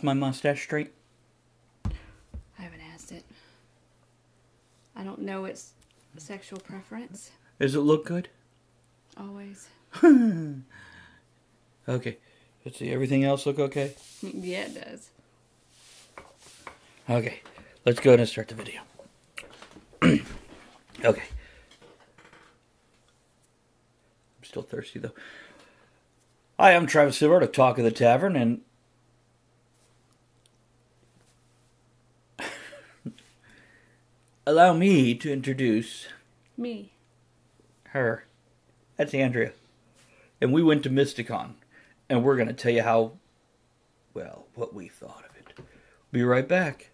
Is my mustache straight? I haven't asked it. I don't know its sexual preference. Does it look good? Always. Okay. Let's see. Everything else look okay? Yeah, it does. Okay. Let's go ahead and start the video. Okay. I'm still thirsty, though. Hi, I'm Travis Sivart of Talk of the Tavern, and allow me to introduce Me. her. That's Andrea. And we went to MystiCon, and we're going to tell you how, well, what we thought of it. Be right back.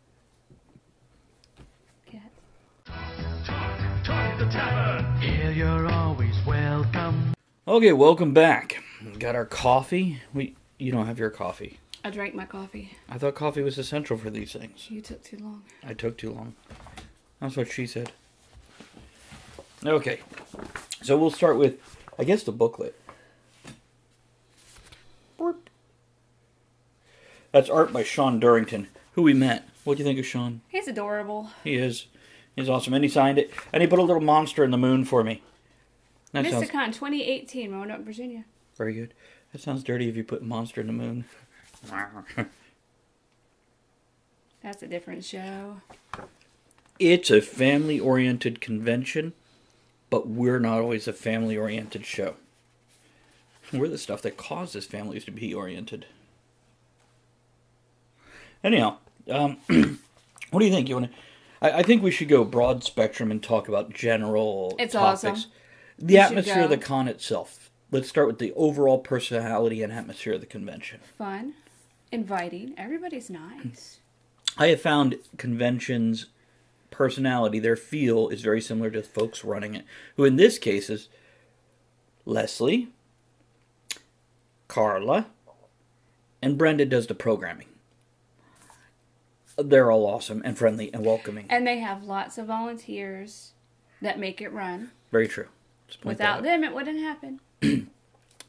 Cat. Talk of the Tavern. Here you're always welcome. Okay, welcome back. We got our coffee. You don't have your coffee. I drank my coffee. I thought coffee was essential for these things. You took too long. I took too long. That's what she said. Okay, so we'll start with, I guess, the booklet. That's art by Sean Durrington, who we met. What do you think of Sean? He's adorable. He is. He's awesome. And he signed it. And he put a little monster in the moon for me. That sounds MystiCon 2018, Roanoke, Virginia. very good. That sounds dirty if you put monster in the moon. That's a different show. It's a family-oriented convention, but we're not always a family-oriented show. We're the stuff that causes families to be oriented. Anyhow, what do you think? You want to? I think we should go broad spectrum and talk about general It's topics. awesome. The atmosphere of the con itself. Let's start with the overall personality and atmosphere of the convention. Fun. Inviting. Everybody's nice. I have found conventions' personality, their feel, is very similar to folks running it, who in this case is Leslie, Carla, and Brenda does the programming. They're all awesome and friendly and welcoming. And they have lots of volunteers that make it run. Very true. Let's point Without that out. them, it wouldn't happen.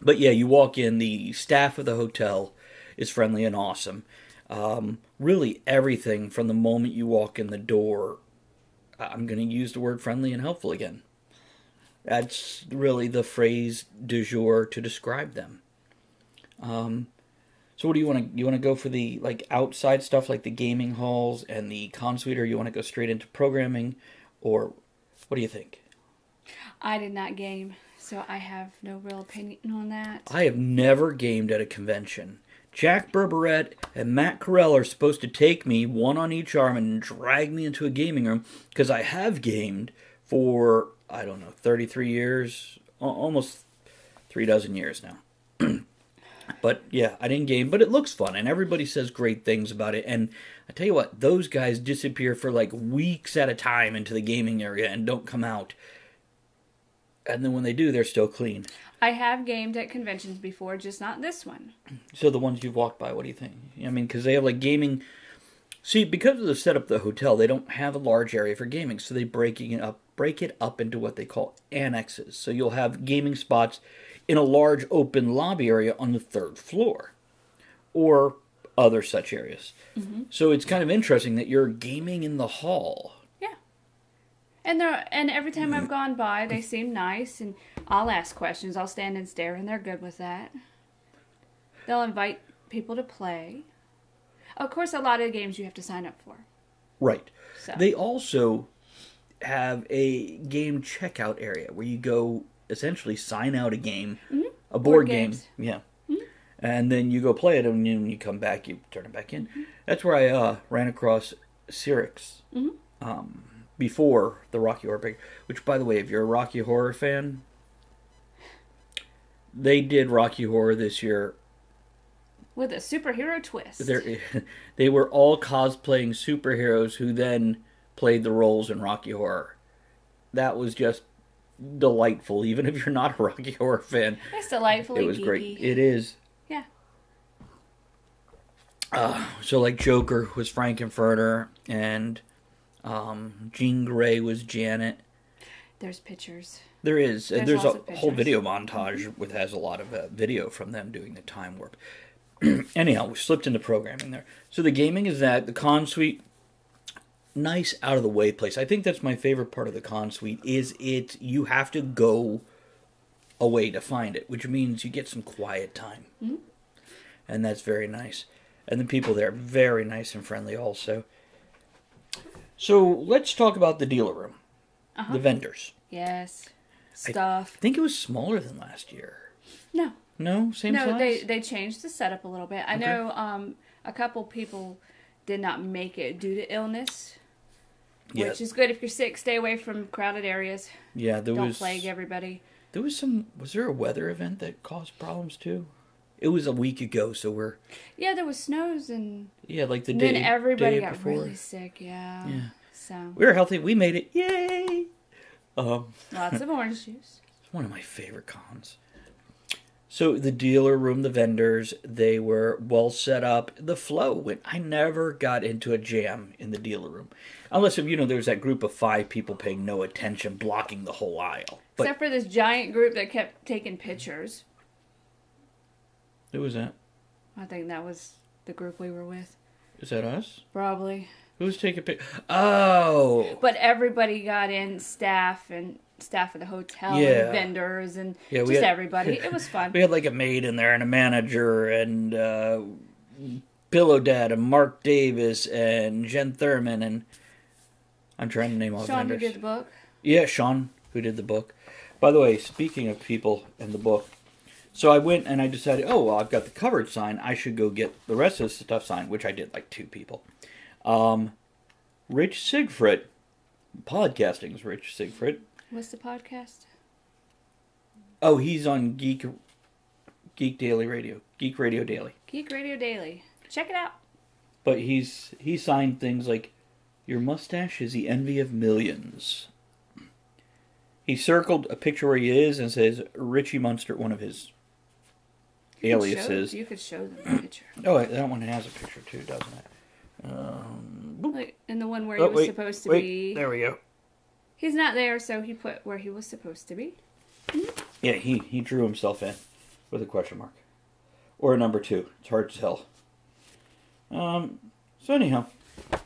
But yeah, you walk in, the staff of the hotel is friendly and awesome. Really everything from the moment you walk in the door, I'm going to use the word friendly and helpful again. That's really the phrase du jour to describe them. So what do you want to? You want to go for the outside stuff like the gaming halls and the con suite, or you want to go straight into programming, or what do you think? I did not game, so I have no real opinion on that. I have never gamed at a convention. Jack Berberet and Matt Carell are supposed to take me, one on each arm, and drag me into a gaming room, because I have gamed for, 33 years, almost 36 years now. But yeah, I didn't game, but it looks fun, and everybody says great things about it. And I tell you what, those guys disappear for weeks at a time into the gaming area and don't come out. And then when they do, they're still clean. I have gamed at conventions before, just not this one. So the ones you've walked by, what do you think? I mean, because they have gaming. See, because of the setup of the hotel, they don't have a large area for gaming, so they break it up into what they call annexes. So you'll have gaming spots in a large open lobby area on the 3rd floor, or other such areas. Mm-hmm. So it's kind of interesting that you're gaming in the hall. Yeah. And every time I've gone by, they seem nice, and I'll ask questions. I'll stand and stare, and they're good with that. They'll invite people to play. Of course, a lot of games you have to sign up for. Right. So. They also have a game checkout area where you go essentially sign out a game, a board game. Games. Yeah. Mm-hmm. And then you go play it, and when you come back, you turn it back in. Mm-hmm. That's where I ran across Sirix before the Rocky Horror Picture, which, by the way, if you're a Rocky Horror fan, they did Rocky Horror this year. With a superhero twist. They were all cosplaying superheroes who then played the roles in Rocky Horror. That was just delightful, even if you're not a Rocky Horror fan. It's delightfully It was geeky. great. It is. Yeah. So Joker was Frankenfurter, and Jean Grey was Janet. There's pictures. There is. There's There's lots a of whole pictures. video montage with has a lot of video from them doing the time warp. Anyhow, we slipped into programming there. So the gaming is that. The con suite, nice out of the way place. I think that's my favorite part of the con suite is you have to go away to find it, which means you get some quiet time. Mm-hmm. And that's very nice. And the people there, very nice and friendly also. So let's talk about the dealer room. The vendors. Yes. Stuff. I think it was smaller than last year. No. No? Same size? No, they changed the setup a little bit. I know a couple people did not make it due to illness. Yeah. Which is good. If you're sick, stay away from crowded areas. Yeah, Don't plague everybody. There was there a weather event that caused problems too? It was a week ago, so we're... Yeah, there was snows and... Yeah, like the day then everybody day got before. really sick, yeah. So... We were healthy. We made it. Yay! Lots of orange juice. It's one of my favorite cons. So the dealer room, the vendors, they were well set up. The flow I never got into a jam in the dealer room. Unless, there was that group of 5 people paying no attention, blocking the whole aisle. But except for this giant group that kept taking pictures. Who was that? I think that was the group we were with. Is that us? Probably. Who was taking pictures? Oh! But everybody got in, staff of the hotel and vendors and everybody. It was fun. We had like a maid in there and a manager and Pillow Dad and Mark Davis and Jen Thurman and I'm trying to name all the Sean, vendors. who did the book? Yeah, Sean, who did the book. By the way, speaking of people and the book, so I went and I decided, I've got the coverage signed. I should go get the rest of the stuff signed, which I did, like 2 people. Rich Sigfrid, podcasting's Rich Sigfrid. What's the podcast? Oh, he's on Geek Daily Radio, Geek Radio Daily. Geek Radio Daily. Check it out. But he signed things like, "Your mustache is the envy of millions." He circled a picture where he is and says Richie Munster, one of his aliases. You could show them the picture. Oh, that one has a picture too, doesn't it? Like in the one where he was supposed to be. There we go. He's not there, so he put where he was supposed to be. Mm-hmm. Yeah, he drew himself in with a question mark. Or a number 2. It's hard to tell. So anyhow,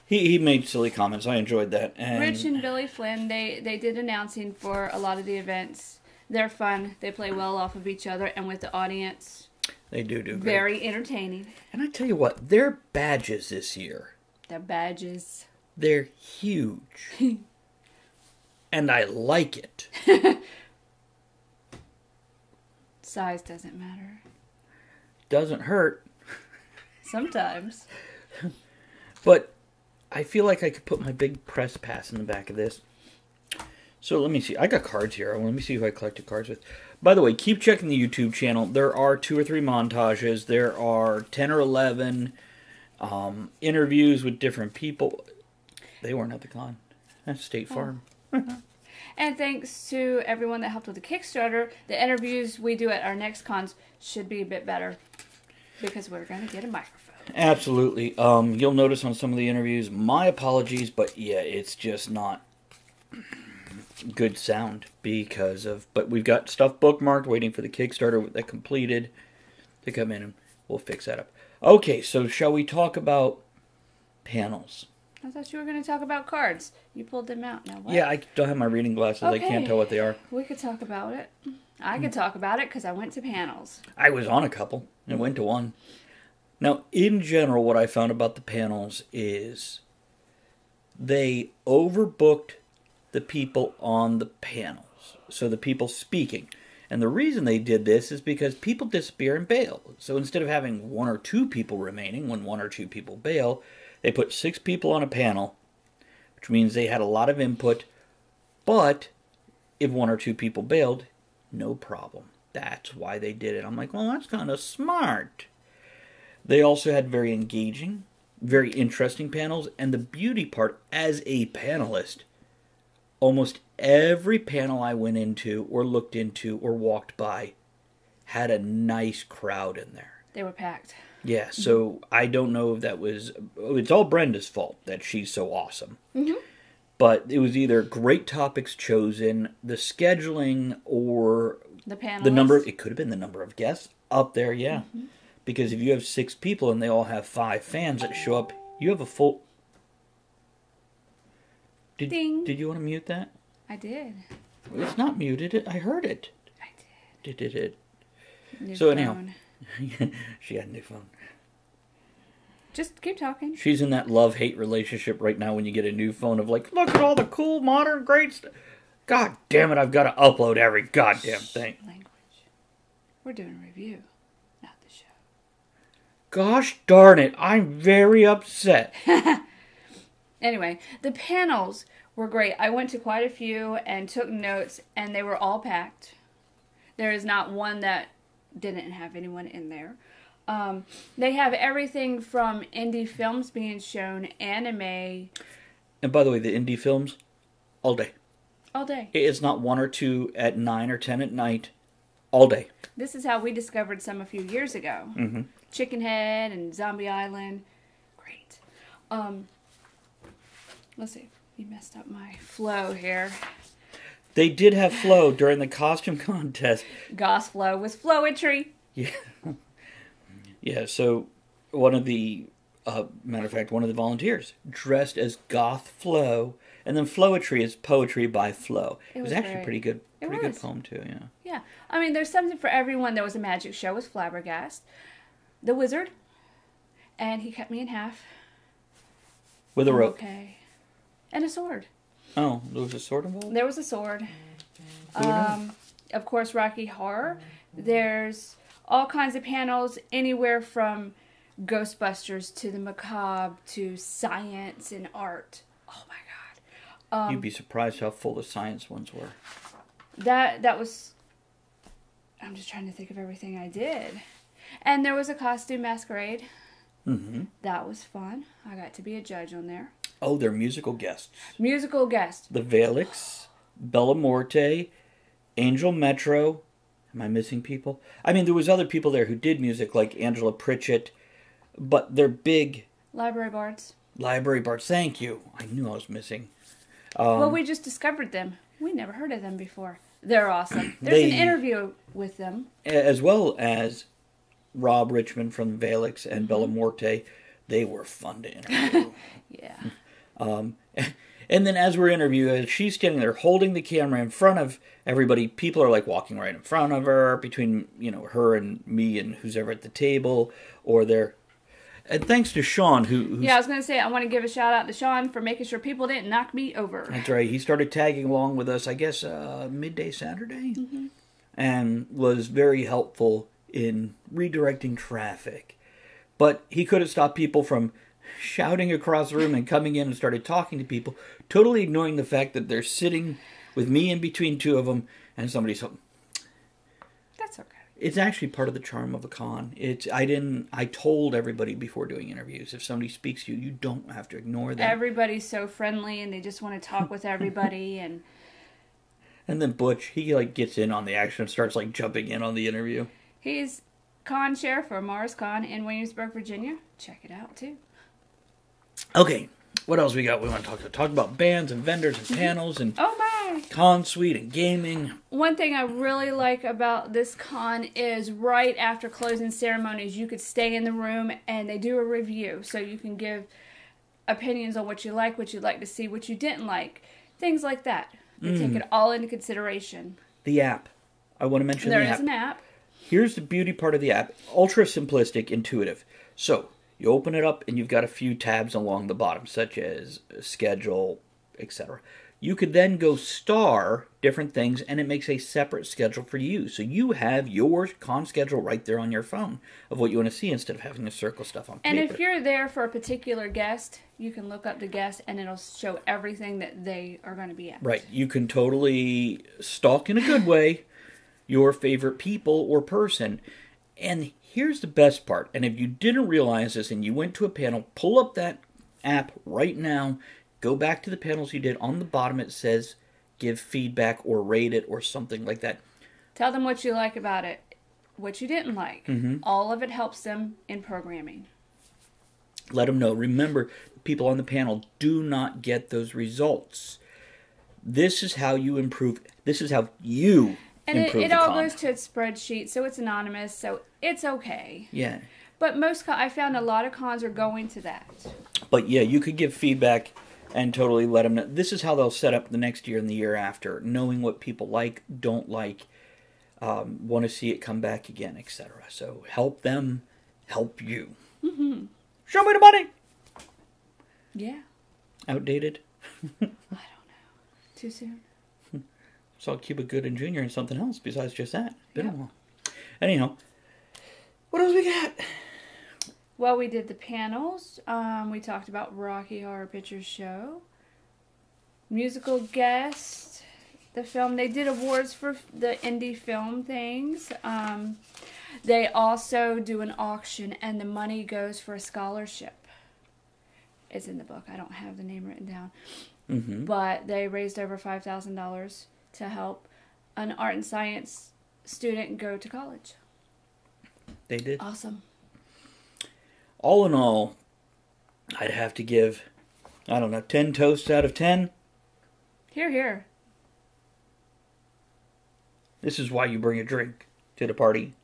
he made silly comments. I enjoyed that. And Rich and Billy Flynn, they did announcing for a lot of the events. They're fun. They play well off of each other and with the audience. They do great. Very entertaining. And I tell you what, their badges this year. Their badges. They're huge. And I like it. Size doesn't matter. Doesn't hurt. Sometimes. But I feel like I could put my big press pass in the back of this. So let me see. I got cards here. Let me see who I collected cards with. By the way, keep checking the YouTube channel. There are 2 or 3 montages. There are 10 or 11 interviews with different people. They weren't at the con. That's State Farm. And thanks to everyone that helped with the Kickstarter, the interviews we do at our next cons should be a bit better. Because we're going to get a microphone. Absolutely. You'll notice on some of the interviews, my apologies, but yeah, it's just not good sound because of... But we've got stuff bookmarked, waiting for the Kickstarter that completed to come in, and we'll fix that up. Okay, so shall we talk about panels? I thought you were going to talk about cards. You pulled them out now. What? Yeah, I don't have my reading glasses. Okay. I can't tell what they are. We could talk about it. I could talk about it because I went to panels. I was on a couple and went to one. Now, in general, what I found about the panels is they overbooked the people on the panels. So the people speaking. And the reason they did this is because people disappear and bail. So instead of having 1 or 2 people remaining when 1 or 2 people bail, they put 6 people on a panel, which means they had a lot of input. But if 1 or 2 people bailed, no problem. That's why they did it. I'm like, well, that's kind of smart. They also had very engaging, very interesting panels. And the beauty part, as a panelist, almost every panel I went into or looked into or walked by had a nice crowd in there. They were packed. Yeah, so I don't know if that was... It's all Brenda's fault that she's so awesome. Mm-hmm. But it was either great topics chosen, the scheduling, or the panelists. The number... It could have been the number of guests up there, yeah. Mm-hmm. Because if you have 6 people and they all have 5 fans that show up, you have a full... Ding. Did you want to mute that? I did. It's not muted. I heard it. I did. Did it. New So phone. anyhow, she got a new phone. Just keep talking. She's in that love-hate relationship right now when you get a new phone of like, look at all the cool, modern, great stuff. God damn it, I've got to upload every goddamn thing. Language. We're doing a review, not the show. Gosh darn it, I'm very upset. Anyway, the panels were great. I went to quite a few and took notes, and they were all packed. There is not one that didn't have anyone in there. They have everything from indie films being shown, anime. And by the way, the indie films, all day. All day. It's not 1 or 2 at 9 or 10 at night. All day. This is how we discovered some a few years ago. Mm-hmm. Chicken Head and Zombie Island. Great. Let's see. You messed up my flow here. They did have flow during the costume contest. Goss flow was flowetry. Yeah. Yeah, so one of the, matter of fact, one of the volunteers dressed as Goth Flo, and then Flowetry is poetry by Flo. It was actually great. pretty good. It Pretty good was. poem, too, yeah. Yeah. I mean, there's something for everyone. There was a magic show with Flabbergast. The Wizard. And he cut me in half. With a rope. Okay. And a sword. Oh, there was a sword involved? There was a sword. Who knew? Of course, Rocky Horror. There's all kinds of panels, anywhere from Ghostbusters to the macabre to science and art. Oh my God! You'd be surprised how full the science ones were. That was. I'm just trying to think of everything I did, and there was a costume masquerade. Mm-hmm. That was fun. I got to be a judge on there. Oh, they're musical guests. Musical guest. The Valix, Bella Morte, Angel Metro. Am I missing people? I mean, there was other people there who did music, like Angela Pritchett, but they're big Library bards. library bards. Thank you. I knew I was missing. Well, we just discovered them. We never heard of them before. They're awesome. There's an interview with them. As well as Rob Richmond from Valix and Bella Morte. They were fun to interview. Yeah. And then as we're interviewing, she's standing there holding the camera in front of everybody. People are like walking right in front of her, between, her and me and who's ever at the table, or they're... And thanks to Sean, who's... Yeah, I was going to say, I want to give a shout out to Sean for making sure people didn't knock me over. That's right. He started tagging along with us, I guess, midday Saturday, and was very helpful in redirecting traffic. But he could have stopped people from shouting across the room and coming in and started talking to people, totally ignoring the fact that they're sitting with me in between two of them, and somebody's... That's okay. It's actually part of the charm of a con. I told everybody before doing interviews, if somebody speaks to you, you don't have to ignore them. Everybody's so friendly and they just want to talk with everybody. And then Butch, he gets in on the action and starts jumping in on the interview. he's con chair for Mars Con in Williamsburg, Virginia. Check it out too. Okay, what else we got? We want to talk about bands and vendors and panels and Oh my! con suite and gaming. One thing I really like about this con is right after closing ceremonies, you could stay in the room and they do a review. So you can give opinions on what you like, what you'd like to see, what you didn't like. Things like that. They take it all into consideration. The app. I want to mention There the app. is an app. Here's the beauty part of the app. Ultra simplistic, intuitive. So, you open it up and you've got a few tabs along the bottom, such as schedule, etc. You could then go star different things and it makes a separate schedule for you. So you have your con schedule right there on your phone of what you want to see instead of having to circle stuff on paper. And if you're there for a particular guest, you can look up the guest and it'll show everything that they are going to be at. Right. You can totally stalk in a good way your favorite people or person. And here's the best part. And if you didn't realize this and you went to a panel, pull up that app right now. Go back to the panels you did. On the bottom it says give feedback or rate it or something like that. Tell them what you like about it, what you didn't like. All of it helps them in programming. Let them know. Remember, people on the panel do not get those results. This is how you improve. This is how you And improve it the all con. goes to its spreadsheet, so it's anonymous, so it's okay. Yeah. But I found a lot of cons are going to that. But yeah, you could give feedback and totally let them know. This is how they'll set up the next year and the year after, knowing what people like, don't like, want to see it come back again, etc. So help them help you. Mm-hmm. Show me the money! Yeah. Outdated? I don't know. Too soon? Saw Cuba Gooding Jr. and something else besides just that. Been a while. Anyhow, what else we got? Well, we did the panels. We talked about Rocky Horror Picture Show. Musical guest. The film. They did awards for the indie film things. They also do an auction, and the money goes for a scholarship. It's in the book. I don't have the name written down. Mm-hmm. But they raised over $5,000 to help an art and science student go to college. They did. Awesome. All in all, I'd have to give, 10 toasts out of 10. Here, here. This is why you bring a drink to the party.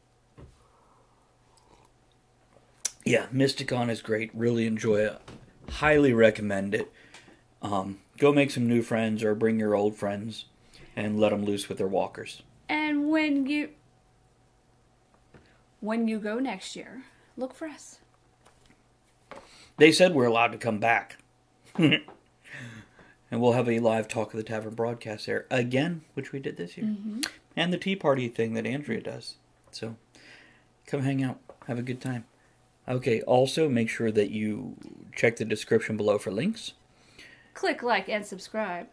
Yeah, MystiCon is great. Really enjoy it. Highly recommend it. Go make some new friends or bring your old friends and let them loose with their walkers. And when you go next year, look for us. They said we're allowed to come back. And we'll have a live Talk of the Tavern broadcast there again, which we did this year. Mm-hmm. And the tea party thing that Andrea does. So come hang out. Have a good time. Okay, also make sure that you check the description below for links. Click like and subscribe.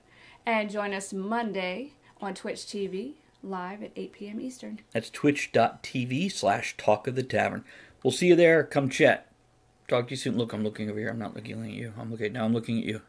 And join us Monday on Twitch TV, live at 8 p.m. Eastern. That's twitch.tv/Talk of the Tavern. We'll see you there. Come chat. Talk to you soon. Look, I'm looking over here. I'm not looking at you. I'm looking at you.